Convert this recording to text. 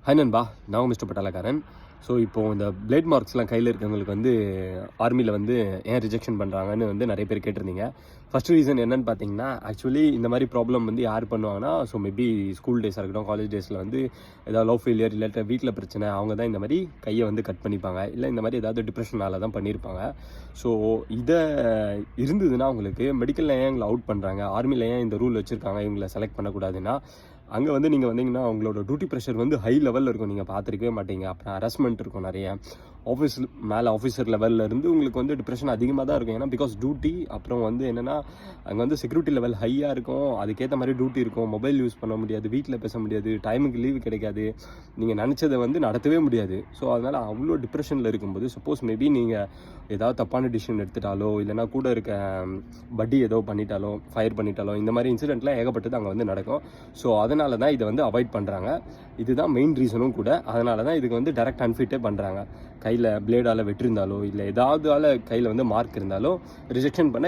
High நண்பா, நான் mister பட்டாளக்காரன். So இப்போது இந்த பிளேட் மார்க்ஸ்லாம் கையில் இருக்கவங்களுக்கு வந்து ஆர்மியில் வந்து ஏன் ரிஜெக்ஷன் பண்ணுறாங்கன்னு வந்து நிறைய பேர் கேட்டிருந்தீங்க. ஃபஸ்ட் ரீசன் என்னென்னு பார்த்தீங்கன்னா, ஆக்சுவலி இந்த மாதிரி ப்ராப்ளம் வந்து யார் பண்ணுவாங்கன்னா, ஸோ மேபி ஸ்கூல் டேஸாக இருக்கட்டும், காலேஜ் டேஸில் வந்து ஏதாவது லவ் ஃபெயிலியர் இல்லாட்ட வீட்டில் பிரச்சனை, அவங்க தான் இந்த மாதிரி கையை வந்து கட் பண்ணிப்பாங்க. இல்லை இந்த மாதிரி ஏதாவது டிப்ரெஷனால் தான் பண்ணியிருப்பாங்க. ஸோ இதை இருந்ததுன்னா உங்களுக்கு மெடிக்கலில் ஏன் எங்களை அவுட் பண்ணுறாங்க, ஆர்மியில் ஏன் இந்த ரூல் வச்சுருக்காங்க இவங்களை செலக்ட் பண்ணக்கூடாதுன்னா, அங்கே வந்து நீங்கள் வந்தீங்கன்னா அவங்களோட டியூட்டி ப்ரெஷர் வந்து ஹை லெவலில் இருக்கும், நீங்கள் பார்த்துருக்கவே மாட்டீங்க. அப்புறம் ஹராஸ்மெண்ட் இருக்கும் நிறைய, ஆஃபீஸர் லெவலில் இருந்து உங்களுக்கு வந்து டிப்ரெஷன் அதிகமாக தான் இருக்கும். ஏன்னா பிகாஸ் டியூட்டி, அப்புறம் வந்து என்னென்னா அங்கே வந்து செக்யூரிட்டி லெவல் ஹையாக இருக்கும், அதுக்கேற்ற மாதிரி டியூட்டி இருக்கும், மொபைல் யூஸ் பண்ண முடியாது, வீட்டில் பேச முடியாது, டைமுக்கு லீவு கிடைக்காது, நீங்கள் நினச்சதை வந்து நடத்தவே முடியாது. ஸோ அதனால் அவ்வளோ டிப்ரெஷனில் இருக்கும்போது சப்போஸ் மேபி நீங்கள் ஏதாவது தப்பான டிசிஷன் எடுத்துட்டாலோ, இல்லைனா கூட இருக்க பட்டி ஏதோ பண்ணிட்டாலோ, ஃபயர் பண்ணிட்டாலோ, இந்த மாதிரி இன்சிடென்ட்லாம் ஏகப்பட்டது அங்கே வந்து நடக்கும். ஸோ அதனால தான் இதை வந்து அவாய்ட் பண்ணுறாங்க. இதுதான் மெயின் ரீசனும் கூட. அதனால தான் இதுக்கு வந்து டைரக்ட் அன்ஃபிட்டே பண்ணுறாங்க. கையில் பிளேடால் வெட்டிருந்தாலோ, இல்லை ஏதாவது கையில் வந்து மார்க் இருந்தாலோ ரிஜெக்ஷன் பண்ண